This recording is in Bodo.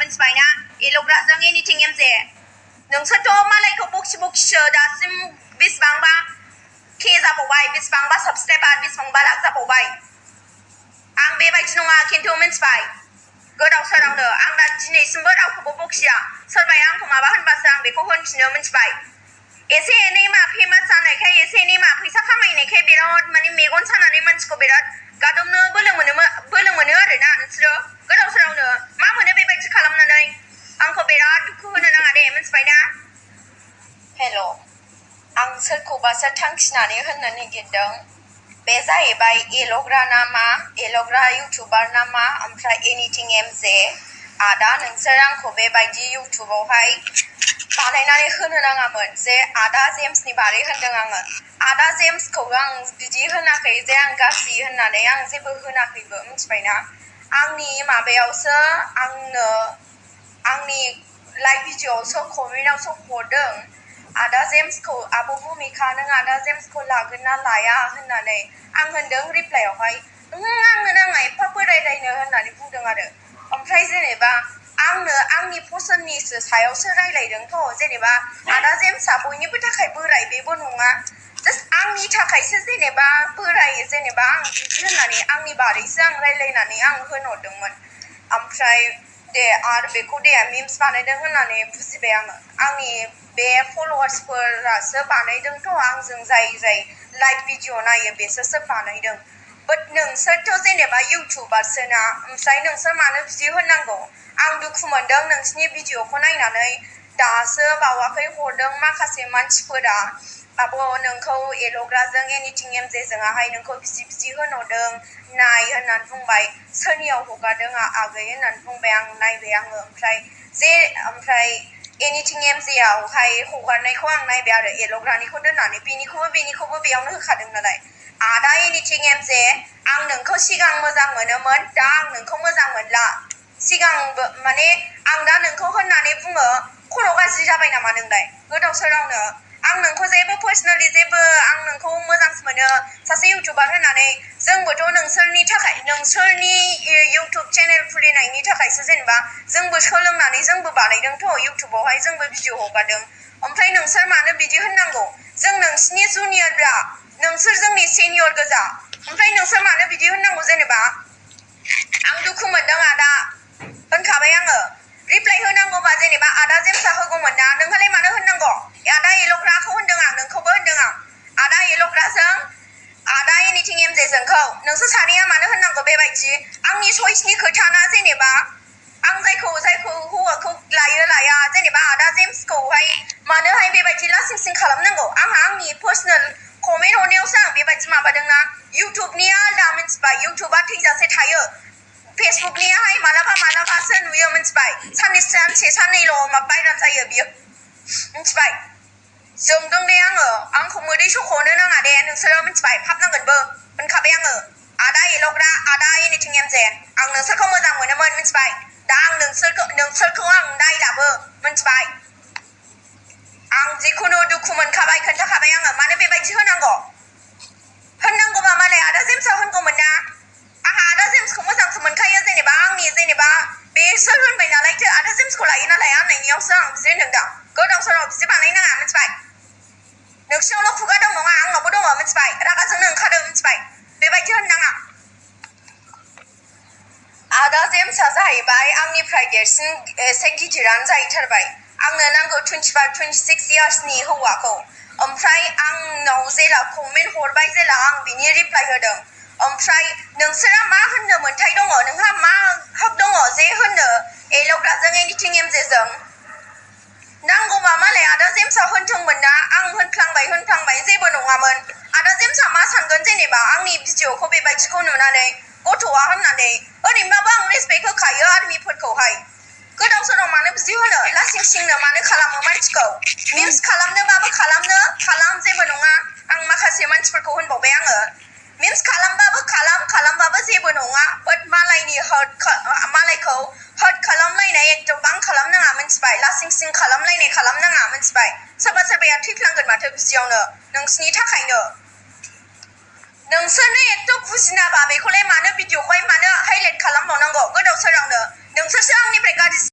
मिथिबायना एल'ग्राजों एनिथिं एमजे नोंसोरथ' मालायखौ बखिसो दासिम बेसेबांबा के जाबावबाय बेसेबांबा साबसक्राइबार बेसेबांबा लाख जाबावबाय आं बेबायदि नङा खिन्थु मिथिबाय गोदाव सोरावनो आं दा दिनैसिमबो रावखौबो बखिया सोरबाया आंखौ माबा होनबासो आं बेखौ होनफिनो मिथिबाय एसे एनै मा फेमास जानायखाय एसे एनै मा फैसा खामायनायखाय बिराद माने मेगन सानानै मानसिखौ बिराद गादबनो बोलो मोनो आरोना नोंसोरो गोदाव सोरावनो मा मोनो बेबायदि खालामनानै आंखौ बिराद दुखु होनो नाङा दे मिथिबायना हेल' आं सोरखौबासो थांखिनानै होननो नागिरदों बे जाहैबाय एल'ग्रा ना मा एल'ग्रा इउटुबार ना मा ओमफ्राय एनिथिं एमजे आदा नोंसोर आंखौ बेबायदि इउटुबावहाय बानायनानै होनो नाङामोन जे आदा जेम्सनि बारै होनदों आङो आदा जेम्सखौ आं बिदि होनाखै जे आं गाज्रि होननानै आं जेबो होनाखैबो मिथिबायना आंनि माबायावसो आंनो आंनि लाइभ भिडिअ'आवसो कमेन्टआवसो हरदों आदा जेम्सखौ आब' भुमिखा नों आदा जेम्सखौ लागोन ना लाया होननानै आं होनदों रिप्लाइआवहाय आंनो नाङा एफा बोरायलायनो होननानै बुंदों आरो ओमफ्राय जेनेबा आंनो आंनि पसन्दनिसो सायावसो रायलायदोंथ' जेनेबा आदा जेम्सआ बयनिबो थाखाय बोराय बेबो नङा जास्ट आंनि थाखायसो जेनेबा बोराय जेनेबा आं बिदि होननानै आंनि बारैसो आं रायलायनानै आं होनहरदोंमोन ओमफ्राय दे आरो बेखौ दे मिम्स बानायदों होननानै बुजिबाय आङो आंनि बे फल'वार्सफोरासो बानायदोंथ' आंजों जाय लाइभ भिडिअ नायो बेसोरसो बानायदों बाट नोंसोरथ' जेनेबा इउटुबारसो ना ओमफ्राय नोंसोर मानो बिदि होननांगौ आं दुखु मोनदों नोंसिनि भिडिअखौ नायनानै दासो बावाखै हरदों माखासे मानसिफोरा आब' नोंखौ एल'ग्राजों एनिथिं एमजेजोंहाय नोंखौ बिदि होनहरदों नाय होननानै बुंबाय सोरनियाव हगारदों आगै होननानै बुंबाय आं नायबाय आङो ओमफ्राय एनिथिं एमजेआवहाय हगारनायखौ आं नायबाय आरो एल'ग्रानिखौ दोननानै बेनिखौबो बेयावनो होखादों नालाय आदा एनिथिं एमजे आं नोंखौ सिगां मोजां मोनोमोन दा आं नोंखौ मोजां मोनला सिगांबो माने आं दा नोंखौ होननानै बुङो खर' गाज्रि जाबाय नामा नोंलाय गोदाव सोरावनो आं नोंखौ जेबो पार्सनेलि जेबो आं नोंखौ मोजांसो मोनो सासे इउटुबार होननानै जोंबोथ' नोंसोरनि इउटुब चेनेल खुलिनायनि थाखायसो जेनेबा जोंबो सोलोंनानै जोंबो बानायदोंथ' इउटुबावहाय जोंबो भिडिअ हगारदों ओमफ्राय नोंसोर मानो बिदि होननांगौ जों नोंसिनि जुनियरब्रा नोंसोर जोंनि सेनियर गोजा ओमफ्राय नोंसोर मानो बिदि होननांगौ जेनेबा आं दुखु मोनदों आदा होनखाबाय आङो रिप्लाइ होनांगौबा जेनेबा आदा जेम्सआ होगौमोन ना नोंहालाय मानो होननांगौ आदा एल'ग्राखौ होनदों आं नोंखौबो होनदों आं आदा एल'ग्राजों आदा एनिथिं एमजेजोंखौ नोंसोर सानैया मानो होननांगौ बेबायदि आंनि चइसनि खोथा ना जेनेबा आं जायखौ हौवाखौ लाया जेनेबा आदा जेम्सखौहाय मानोहाय बेबायदि लासिं सिं खालामनांगौ आंनि पार्सनेल कमेन्ट हरनायावसो आं बेबायदि माबादोंना इउटुबनिया आलदा मिथिबाय इउटुबा थैजासे थायो फेसबुकनियाहाय मालाबासो नुयो मिथिबाय सानसे साननैल' भाइराल जायो बियो मिथिबाय जोंदों दे आंखौ मोदै सख'नो नाङा दे नोंसोरो मिथिबाय फाबनांगोनबो होनखाबाय आङो आदा एल'ग्रा आदा एनिथिं एमजे आं नोंसोरखौ मोजां मोनोमोन मिथिबाय दा आं नोंसोरखौ आं नायलाबो मिथिबाय आं जिखुनु दुखु मोनखाबाय खोन्थाखाबाय आङो मानो बेबायदि होननांगौबा मालाय आदा जेम्सआ होनगौमोन ना आंहा आदा जेम्सखौ मोजांसो मोनखायो जेनेबा बे सोर होनबाय नालायथो आदा जेम्सखौ लायो ना लाया होननायनियावसो आं बिदि होनदों दा गोदाव सोराव बिदि बानायनाङा मिथिबाय नोंसिनावल' खुगा दं नङा आंनावबो दङ मिथिबाय रागाजोंनो ओंखारो मिथिबाय बेबायदि होननाङा आदा जेम्सआ जाहैबाय आंनिफ्राय देरसिन एसे गिदिरानो जाहैथारबाय आंनो नांगौ 25-26 इयार्सनि हौवाखौ ओमफ्राय आंनाव जेला कमेन्ट हरबाय जेला आं बिनि रिप्लाइ होदों ओमफ्राय नोंसोरा मा होननो मोन्थाय दङ नोंहा मा हक दङ जे होननो एल'ग्राजों एनिथिं एमजेजों नांगौबा मालाय आदा जेम्सआ होनथोंमोन ना आं होनफ्लांबाय जेबो नङामोन आदा जेम्सआ मा सानगोन जेनेबा आंनि भिडिअखौ बेबायदिखौ नुनानै गथ'आ होननानै ओरैनोबाबो आं रेसपेक्ट होखायो आर्मिफोरखौहाय गोदाव सोराव मानो बिदि होनो लासिं सिंनो मानो खालामो मानसिखौ मिम्स खालामनोबाबो खालाम जेबो नङा आं माखासे मानसिफोरखौ होनबावबाय आङो मिम्स खालामबाबो जेबो नङा बाट मालायखौ हार्ट खालामलायनाय एकदम खालामनाङा मिथिबाय लासिं सिं खालामनाङा मिथिबाय सोरबाया थैफ्लांगोन माथो बिदियावनो नोंसिनि थाखायनो नोंसोरनो एथ' बुजिनाबा बेखौलाय मानो भिडिअखौहाय मानो हाइलाइट खालामबावनांगौ गोदाव सोरावनो नोंसोरसो आंनिफ्राय गाज्रि